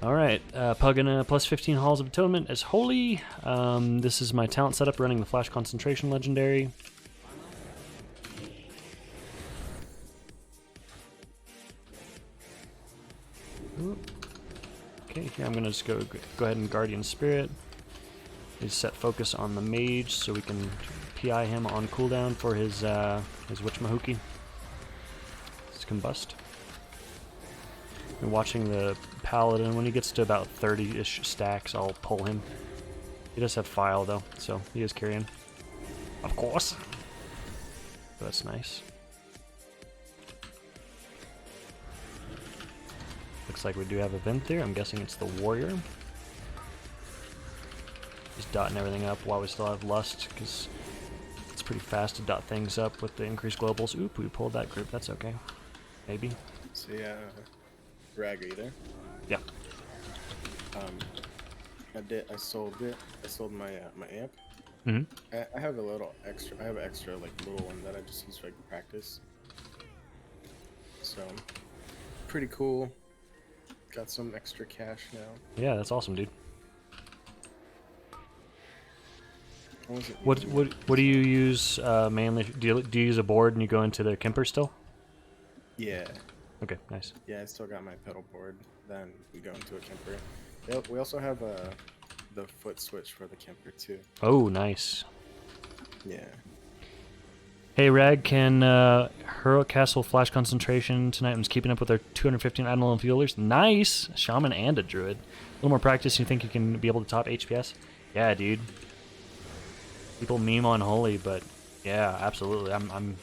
Alright, Pug and a plus 15 Halls of Atonement as Holy. This is my talent setup running the Flash Concentration Legendary. Ooh. Okay, here I'm going to just go ahead and Guardian Spirit. Just set focus on the Mage so we can PI him on cooldown for his Witchmahookie. His Combust. Been watching the Paladin. When he gets to about 30-ish stacks, I'll pull him. He does have File, though, so he is carrying. Of course! That's nice. Looks like we do have a vent there. I'm guessing it's the Warrior. Just dotting everything up while we still have Lust, because it's pretty fast to dot things up with the increased globals. Oop, we pulled that group. That's okay. Maybe. So yeah, Rag, are you there? Yeah. I sold it. I sold my my amp. Mm-hmm. I have a little extra. I have an extra like little one that I just use for like practice. So pretty cool. Got some extra cash now. Yeah, that's awesome, dude. What do you use mainly? Do you use a board and you go into the Kemper still? Yeah. Okay, nice. Yeah, I still got my pedal board. Then we go into a Kemper. We also have the foot switch for the Kemper too. Oh, nice. Yeah. Hey, Rag, can Heroic Castle Flash Concentration tonight? I'm just keeping up with our 215 Admiral and Fuelers. Nice! Shaman and a Druid. A little more practice, you think you can be able to top HPS? Yeah, dude. People meme on Holy, but yeah, absolutely. I'm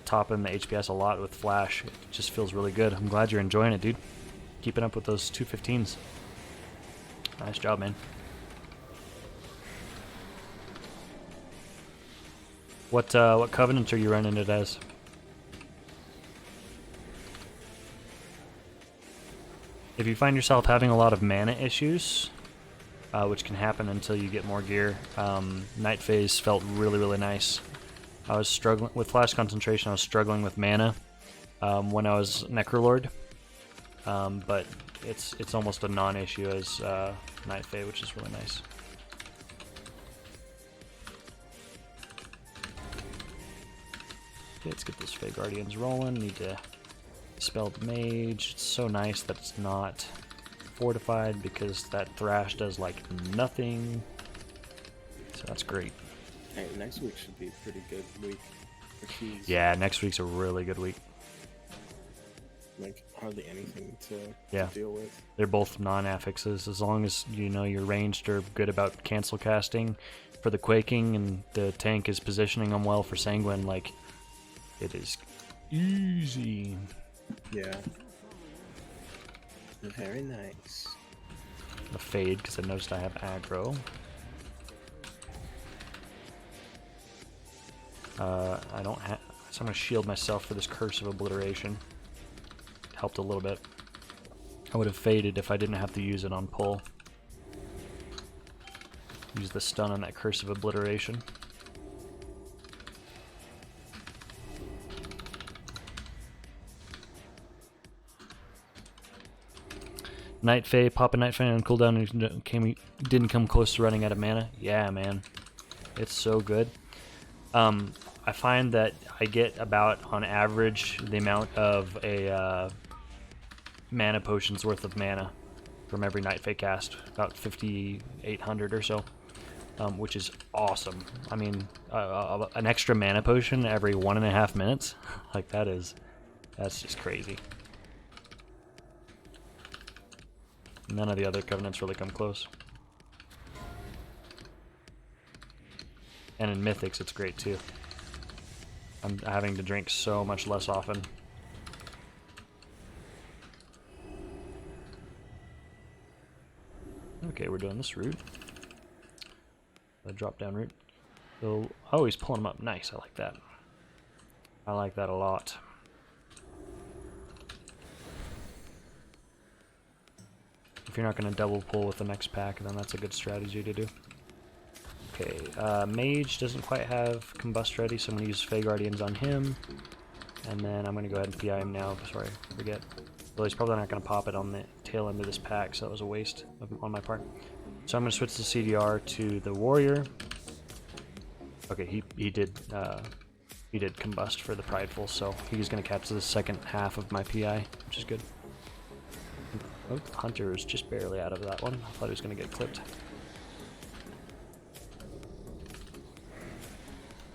topping the HPS a lot with Flash. It just feels really good. I'm glad you're enjoying it, dude. Keeping up with those 215s. Nice job, man. What Covenant are you running it as? If you find yourself having a lot of mana issues, which can happen until you get more gear, Night Phase felt really, really nice. I was struggling with Flash Concentration. I was struggling with mana when I was Necrolord, but it's almost a non-issue as Night Phase, which is really nice. Okay, let's get those Fey Guardians rolling. Need to spell the Mage. It's so nice that it's not fortified because that Thrash does like nothing. So that's great. Hey, next week should be a pretty good week for keys. Yeah, next week's a really good week. Like hardly anything to deal with. They're both non-affixes. As long as you know your ranged are good about cancel casting for the Quaking and the tank is positioning them well for Sanguine, like it is easy. Yeah. Very nice. A fade because I noticed I have aggro. I don't have, so I'm gonna shield myself for this Curse of Obliteration. Helped a little bit. I would have faded if I didn't have to use it on pull. Use the stun on that Curse of Obliteration. Night Fae, pop a Night Fae on cooldown and didn't come close to running out of mana. Yeah, man. It's so good. I find that I get about, on average, the amount of a mana potion's worth of mana from every Night Fae cast. About 5,800 or so, which is awesome. I mean, an extra mana potion every 1.5 minutes? Like, that's just crazy. None of the other Covenants really come close. And in Mythics, it's great too. I'm having to drink so much less often. Okay, we're doing this route. The drop down route. So, oh, he's pulling them up. Nice, I like that. I like that a lot. If you're not going to double pull with the next pack, then that's a good strategy to do. Okay, Mage doesn't quite have Combust ready, so I'm going to use Fey Guardians on him. And then I'm going to go ahead and PI him now before I forget. Well, he's probably not going to pop it on the tail end of this pack, so that was a waste on my part. So I'm going to switch the CDR to the warrior. Okay, he did combust for the Prideful, so he's going to catch the second half of my PI, which is good. Oh, Hunter is just barely out of that one. I thought he was going to get clipped.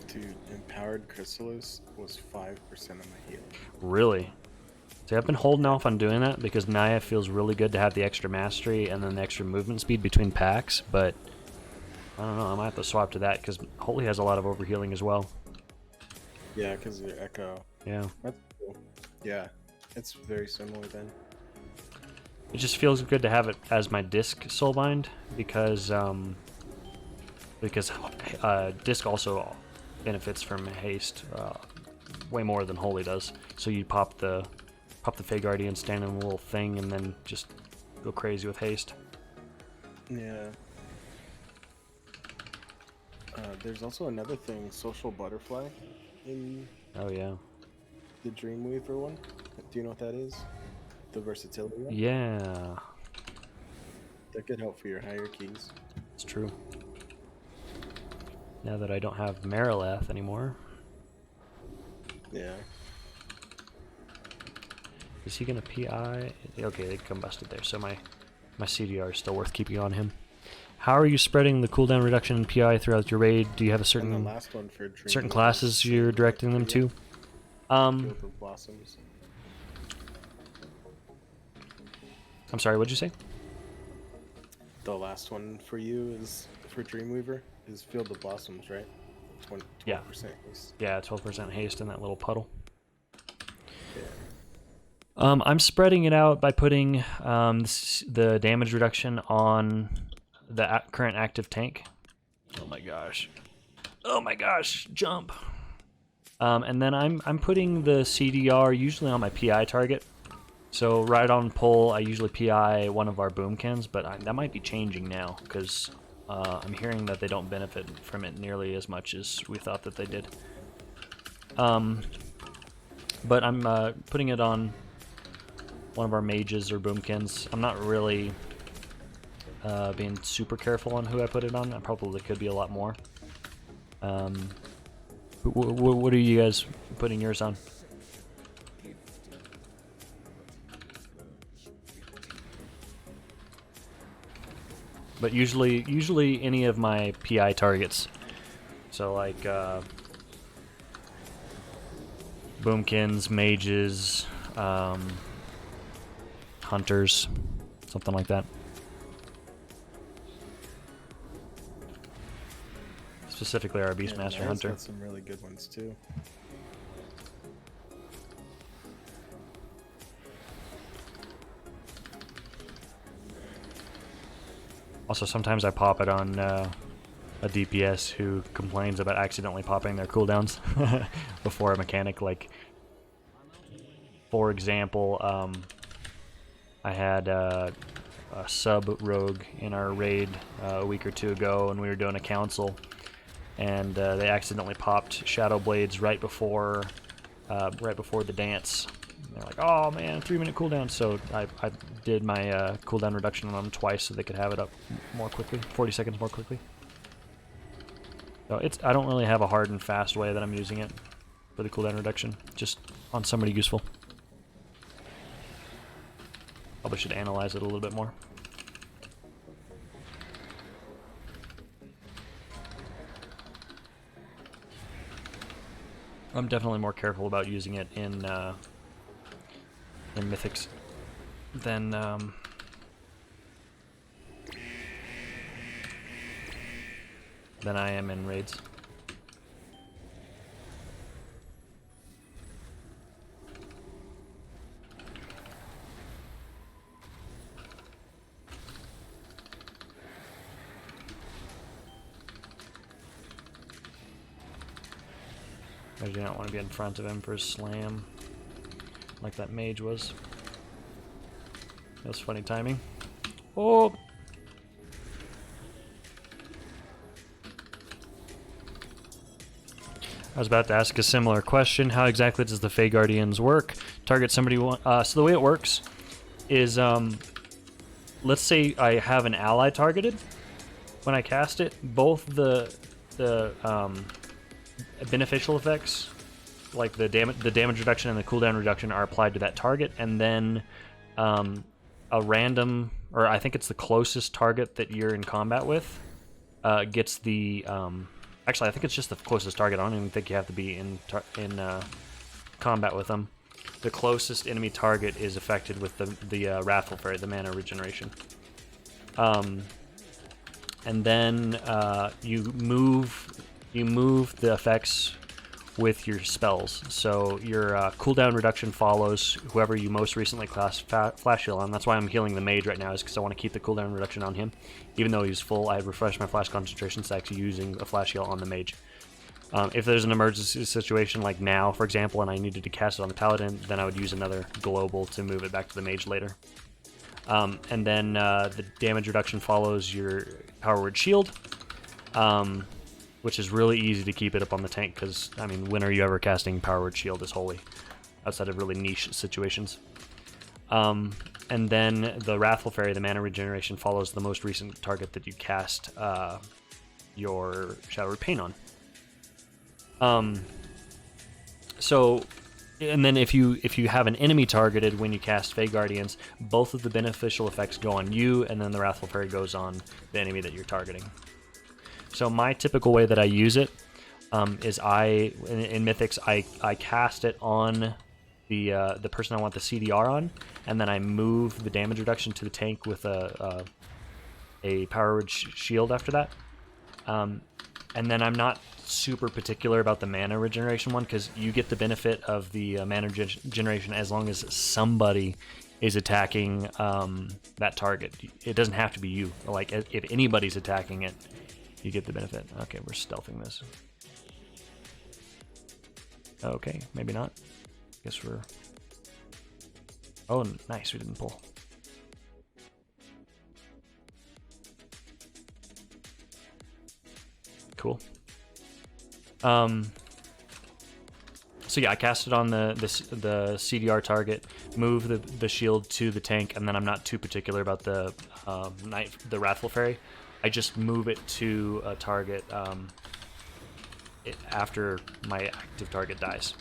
Dude, Empowered Chrysalis was 5% of my heal. Really? See, I've been holding off on doing that because Naya feels really good to have the extra mastery and then the extra movement speed between packs, but I don't know, I might have to swap to that because Holy has a lot of overhealing as well. Yeah, because of your Echo. Yeah. That's cool. Yeah, it's very similar then. It just feels good to have it as my disc soulbind because disc also benefits from haste way more than Holy does. So you pop the Fey Guardian, stand in a little thing, and then just go crazy with haste. Yeah. There's also another thing, Social Butterfly, in Oh yeah. the Dreamweaver one. Do you know what that is? The versatility one? Yeah, That could help for your higher keys. it's true. Now that I don't have Marileth anymore, Yeah. is he gonna PI? Okay, they combusted there, so my CDR is still worth keeping on him. How are you spreading the cooldown reduction in PI throughout your raid? Do you have a And the certain last one for certain Dreamweaver classes is you're directing them to? Field of Blossoms. I'm sorry, what'd you say? The last one for you is for Dreamweaver is Field of Blossoms, right? 12%. Yeah. Is. Yeah, 12% haste in that little puddle. Yeah. I'm spreading it out by putting the damage reduction on the current active tank. Oh my gosh. Oh my gosh, jump. And then I'm putting the CDR usually on my PI target. So right on pull, I usually PI one of our boomkins, but that might be changing now because I'm hearing that they don't benefit from it nearly as much as we thought that they did. But I'm putting it on one of our mages or boomkins. I'm not really being super careful on who I put it on. I probably could be a lot more. What are you guys putting yours on? But usually any of my PI targets. So like boomkins, mages, hunters, something like that. Specifically our Beastmaster Naya's Hunter. got some really good ones too. Also, sometimes I pop it on a DPS who complains about accidentally popping their cooldowns before a mechanic. Like, for example, I had a sub-rogue in our raid a week or two ago, and we were doing a council, and they accidentally popped Shadow Blades right before the dance. They're like, oh man, 3-minute cooldown. So I did my cooldown reduction on them twice so they could have it up more quickly, 40 seconds more quickly. So I don't really have a hard and fast way that I'm using it for the cooldown reduction, just on somebody useful. Probably should analyze it a little bit more. I'm definitely more careful about using it in Mythics than I am in raids. I do not want to be in front of him for his slam, like that mage was. That was funny timing. Oh! I was about to ask a similar question. How exactly does the Fey Guardians work? Target somebody. So the way it works is, let's say I have an ally targeted. When I cast it, both the beneficial effects, like the damage reduction and the cooldown reduction, are applied to that target, and then a random, or I think it's the closest target that you're in combat with, gets the. Actually, I think it's just the closest target. I don't even think you have to be in combat with them. The closest enemy target is affected with the Wrathful Fairy, the mana regeneration. And then you move the effects with your spells. So your cooldown reduction follows whoever you most recently classed Flash Heal on. That's why I'm healing the Mage right now, is because I want to keep the cooldown reduction on him. Even though he's full, I refresh my Flash Concentration stacks using a Flash Heal on the Mage. If there's an emergency situation like now, for example, and I needed to cast it on the Paladin, then I would use another Global to move it back to the Mage later. And then the damage reduction follows your Power Word Shield, which is really easy to keep it up on the tank, because, I mean, when are you ever casting Power Word Shield is holy, outside of really niche situations. And then the Wrathful Fairy, the mana regeneration, follows the most recent target that you cast your Shadow Repaint on. So, and then if you have an enemy targeted when you cast Fey Guardians, both of the beneficial effects go on you, and then the Wrathful Fairy goes on the enemy that you're targeting. So my typical way that I use it is in Mythics, I cast it on the person I want the CDR on, and then I move the damage reduction to the tank with a Power Word Shield after that. And then I'm not super particular about the mana regeneration one, because you get the benefit of the mana generation as long as somebody is attacking that target. It doesn't have to be you. Like, if anybody's attacking it, you get the benefit. Okay, we're stealthing this. Okay, maybe not. Guess we're... Oh, nice, we didn't pull. Cool. So yeah, I cast it on the CDR target, move the shield to the tank, and then I'm not too particular about the Wrathful Fairy. I just move it to a target after my active target dies.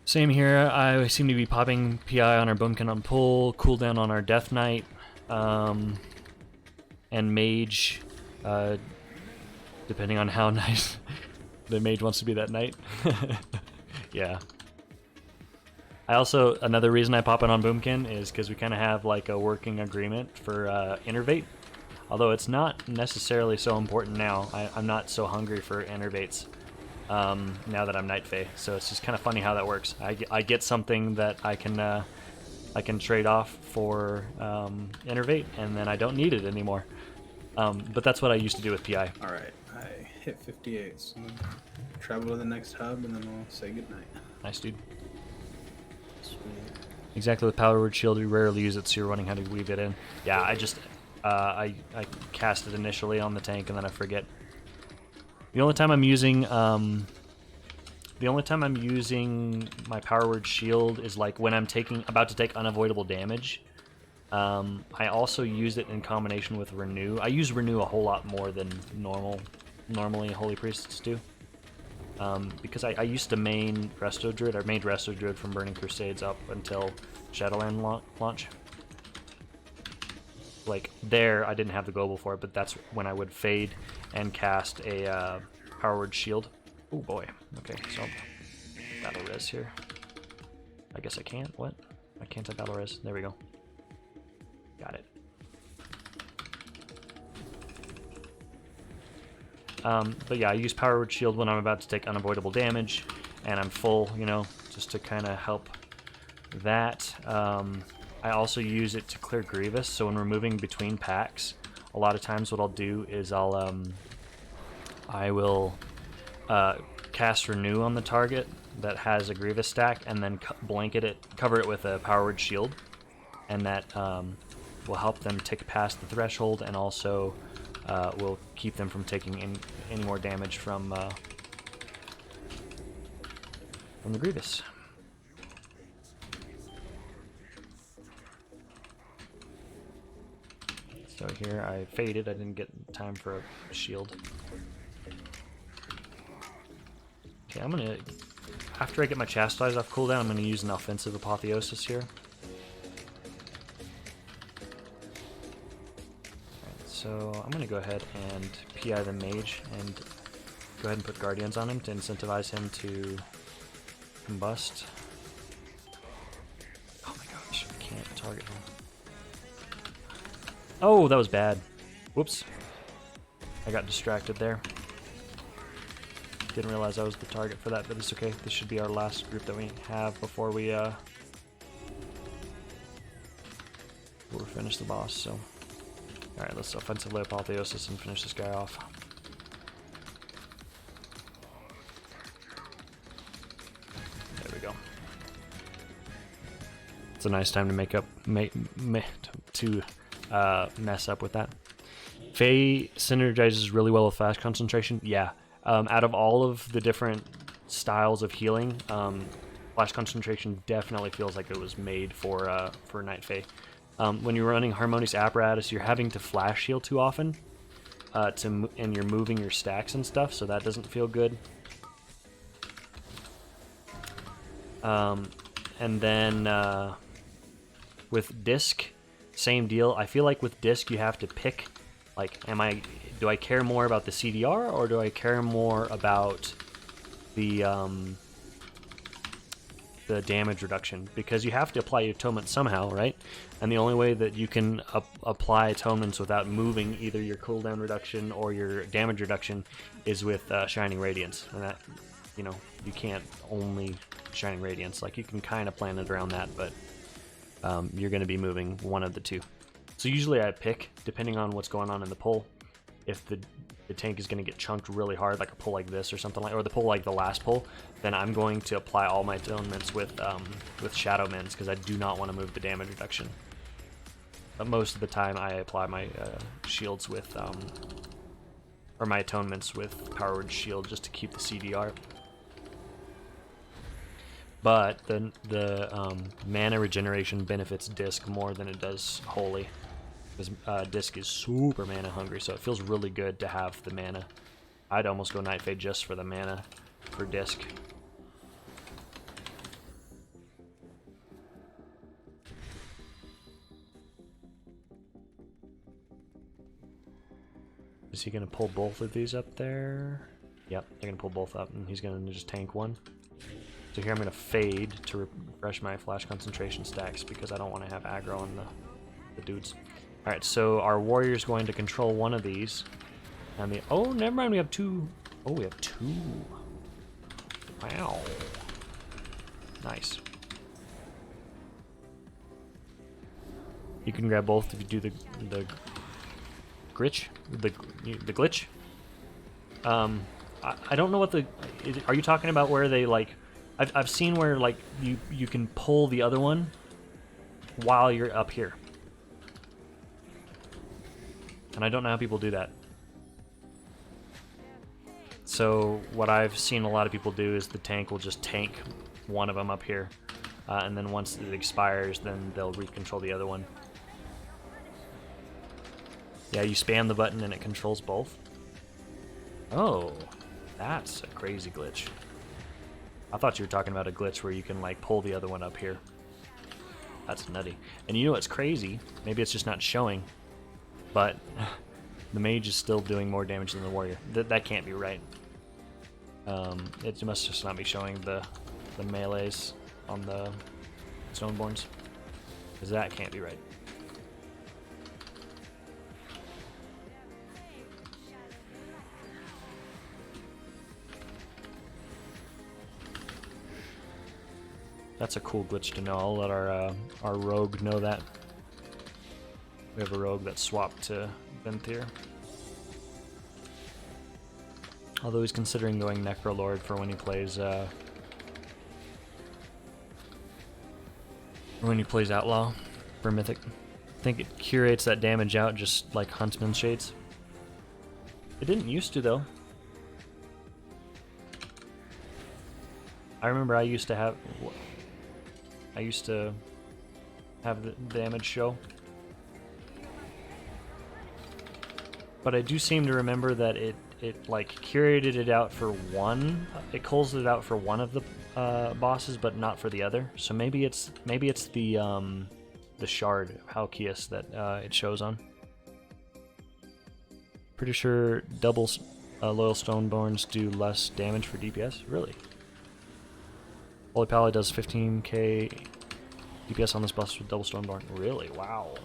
Same here. I seem to be popping PI on our Boomkin on pull, cooldown on our Death Knight, and Mage, depending on how nice the Mage wants to be that night. Yeah. I also, another reason I pop it on Boomkin is because we kind of have like a working agreement for Innervate. Although it's not necessarily so important now. I'm not so hungry for Innervates now that I'm Night Fae. So it's just kind of funny how that works. I get something that I can trade off for Innervate, and then I don't need it anymore. But that's what I used to do with PI. Alright, I hit 58, so travel to the next hub, and then we'll say goodnight. Nice, dude. Sweet. Exactly, with Power Word Shield, we rarely use it, so you're running how to weave it in. Yeah, I just, I cast it initially on the tank, and then I forget. The only time I'm using, my Power Word Shield is like when I'm about to take unavoidable damage. I also use it in combination with Renew. I use Renew a whole lot more than normally Holy Priests do. Because I used to main Resto Druid, or made Resto Druid from Burning Crusades up until Shadowland launch. Like, there, I didn't have the global for it, but that's when I would fade and cast a Power Word Shield. Oh boy. Okay, so battle res here. I guess I can't. What? Why can't I battle res? There we go. Got it. But yeah, I use Power Word Shield when I'm about to take unavoidable damage, and I'm full, you know, just to kind of help that. I also use it to clear Grievous, so when we're moving between packs, a lot of times what I'll do is I will cast Renew on the target that has a Grievous stack, and then cover it with a Power Word Shield, and that will help them tick past the threshold, and also will keep them from taking any more damage from the Grievous. So here I faded, I didn't get time for a shield. Okay, I'm gonna, after I get my Chastise off cooldown, I'm gonna use an offensive Apotheosis here. Alright, so I'm gonna go ahead and PI the Mage and go ahead and put Guardians on him to incentivize him to combust. Oh my gosh, I can't target him. Oh, that was bad. Whoops. I got distracted there. Didn't realize I was the target for that, but it's okay. This should be our last group that we have before we finish the boss, so. Alright, let's offensively Apotheosis and finish this guy off. There we go. It's a nice time to mess up with that. Faye synergizes really well with flash concentration. Yeah. Out of all of the different styles of healing, flash concentration definitely feels like it was made for Night Fae. When you're running Harmonious Apparatus, you're having to flash heal too often, and you're moving your stacks and stuff, so that doesn't feel good. And then with Disc, same deal. I feel like with Disc you have to pick, like, do I care more about the CDR or do I care more about the damage reduction? Because you have to apply Atonement somehow, right? And the only way that you can apply Atonements without moving either your cooldown reduction or your damage reduction is with Shining Radiance. And that, you know, you can't only Shining Radiance. Like, you can kind of plan it around that, but you're going to be moving one of the two. So usually I pick, depending on what's going on in the pull, if the tank is going to get chunked really hard, like a pull like this or something like, or the pull like the last pull, then I'm going to apply all my Atonements with Shadow Mends, because I do not want to move the damage reduction. But most of the time I apply my shields with, or my Atonements with Power Word Shield just to keep the CDR. But the mana regeneration benefits Disc more than it does Holy, because Disc is super mana hungry, so it feels really good to have the mana. I'd almost go Night Fae just for the mana for Disc. Is he going to pull both of these up there? Yep, they're going to pull both up, and he's going to just tank one. So here I'm going to fade to refresh my flash concentration stacks because I don't want to have aggro on the dudes. Alright, so our warrior's going to control one of these. And oh, never mind, we have two. Oh, we have two. Wow. Nice. You can grab both if you do the glitch. The glitch. I don't know what are you talking about where they like... I've seen where like you can pull the other one while you're up here, and I don't know how people do that. So what I've seen a lot of people do is the tank will just tank one of them up here, and then once it expires, then they'll recontrol the other one. Yeah, you spam the button and it controls both. Oh, that's a crazy glitch. I thought you were talking about a glitch where you can like pull the other one up here. That's nutty. And you know what's crazy? Maybe it's just not showing, but the mage is still doing more damage than the warrior. That can't be right. It must just not be showing the melees on the Stoneborns, because that can't be right. That's a cool glitch to know. I'll let our rogue know that. We have a rogue that swapped to Venthyr. Although he's considering going Necrolord for when he plays Outlaw for Mythic. I think it curates that damage out just like Huntsman Shades. It didn't used to, though. I remember I used to have the damage show. But I do seem to remember that it like curated it out for one. It calls it out for one of the bosses, but not for the other. So maybe it's the shard of Halkias that it shows on. Pretty sure double loyal Stoneborns do less damage for DPS. Really? Holy Pally does 15k DPS on this boss with double Stoneborn. Really? Wow.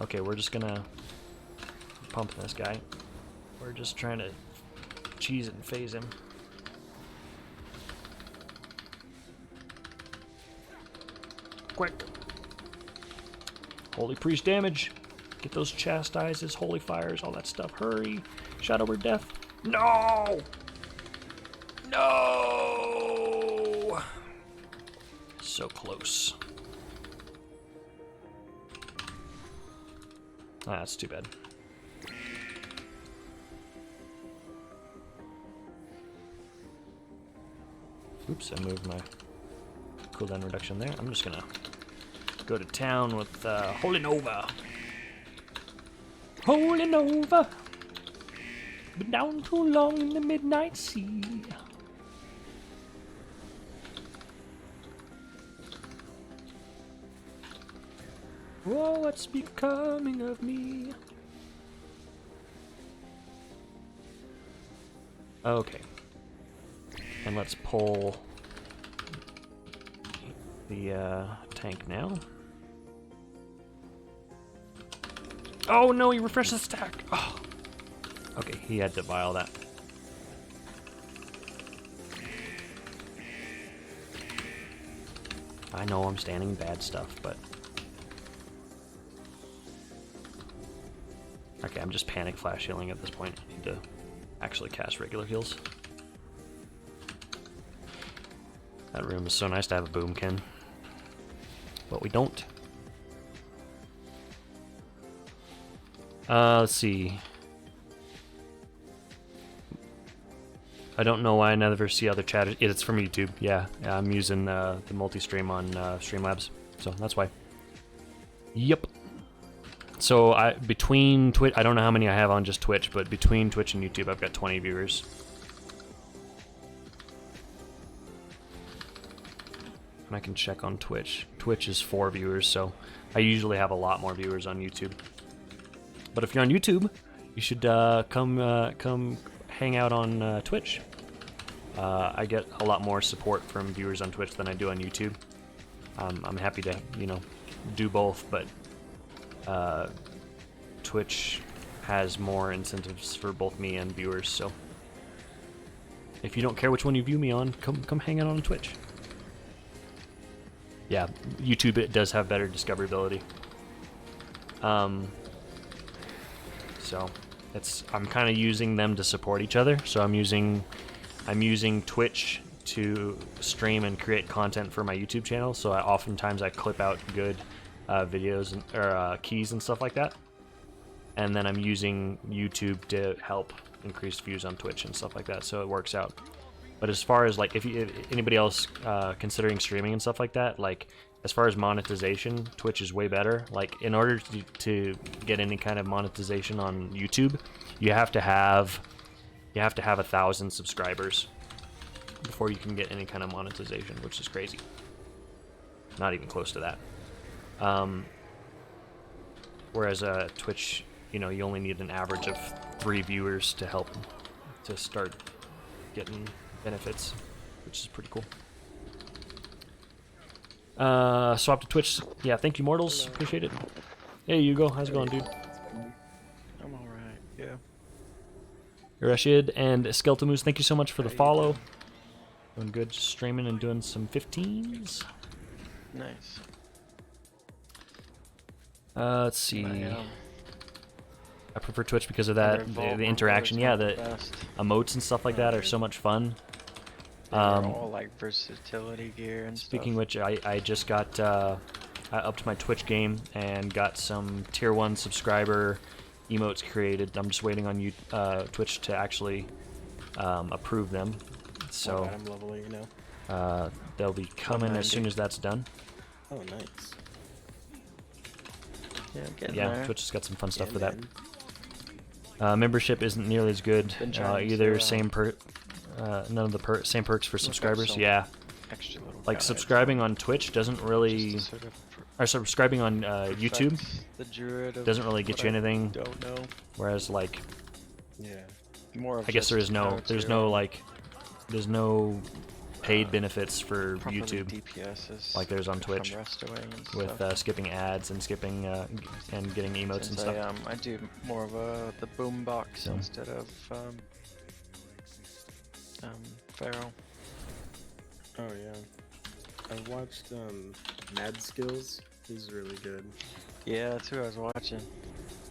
Okay, we're just gonna pump this guy. We're just trying to cheese it and phase him. Quick! Holy Priest damage! Get those chastises, holy fires, all that stuff. Hurry! Shadow Word Death. No! No! So close. Ah, that's too bad. Oops, I moved my cooldown reduction there. I'm just gonna go to town with Holy Nova. Holy Nova! Been down too long in the midnight sea. Whoa, what's becoming of me? Okay. And let's pull the tank now. Oh no, he refreshed the stack! Oh. Okay, he had to buy all that. I know I'm standing bad stuff, but... Okay, I'm just panic flash healing at this point. I need to actually cast regular heals. That room is so nice to have a boomkin. But we don't. Let's see. I don't know why I never see other chatters. It's from YouTube. Yeah, I'm using the multi-stream on Streamlabs, so that's why. Yep. So between Twitch, I don't know how many I have on just Twitch, but between Twitch and YouTube, I've got 20 viewers. And I can check on Twitch. Twitch is 4 viewers, so I usually have a lot more viewers on YouTube. But if you're on YouTube, you should come hang out on Twitch. I get a lot more support from viewers on Twitch than I do on YouTube. I'm happy to, do both, but Twitch has more incentives for both me and viewers, so if you don't care which one you view me on, come hang out on Twitch. Yeah, YouTube, it does have better discoverability. So I'm kind of using them to support each other. So I'm using Twitch to stream and create content for my YouTube channel. So oftentimes I clip out good videos or keys and stuff like that. And then I'm using YouTube to help increase views on Twitch and stuff like that. So it works out. But as far as like if anybody else considering streaming and stuff like that, like as far as monetization, Twitch is way better. Like in order to get any kind of monetization on YouTube, you have to have 1,000 subscribers before you can get any kind of monetization, which is crazy. Not even close to that. Whereas Twitch, you only need an average of 3 viewers to help to start getting benefits, which is pretty cool. Swap to Twitch. Yeah, thank you, Mortals. Appreciate it. Hey, Hugo. How's it going, dude? I'm alright, yeah. Rashid and Skeletomoose, thank you so much for the follow. Doing good, just streaming and doing some 15s. Nice. Let's see. I prefer Twitch because of that, the interaction. Yeah, the emotes and stuff like that are so much fun. All like versatility gear and Speaking stuff. which, I just got I upped my Twitch game and got some tier 1 subscriber emotes created. I'm just waiting on Twitch to actually approve them. So Alright, I'm leveling now. they'll be coming as 190. soon as that's done. Oh, nice. Yeah, I'm getting Yeah, there. Twitch has got some fun stuff Yeah, for that. man. Membership isn't nearly as good. Been trying Either to, same none of the same perks for look up subscribers. some Yeah, Extra little like guides subscribing on Twitch doesn't just really, to sort of or subscribing on YouTube perfect the druid of doesn't really get what you I anything. Don't know. Whereas like, Yeah. More of I guess there just is how there's to, no like, there's no paid benefits for properly YouTube DPSs like there's on from Twitch rest away and with stuff. skipping ads and skipping and getting emotes and Since stuff. I do more of the boom box So. instead of Pharaoh. Oh, yeah. I watched Mad Skills. He's really good. Yeah, that's who I was watching.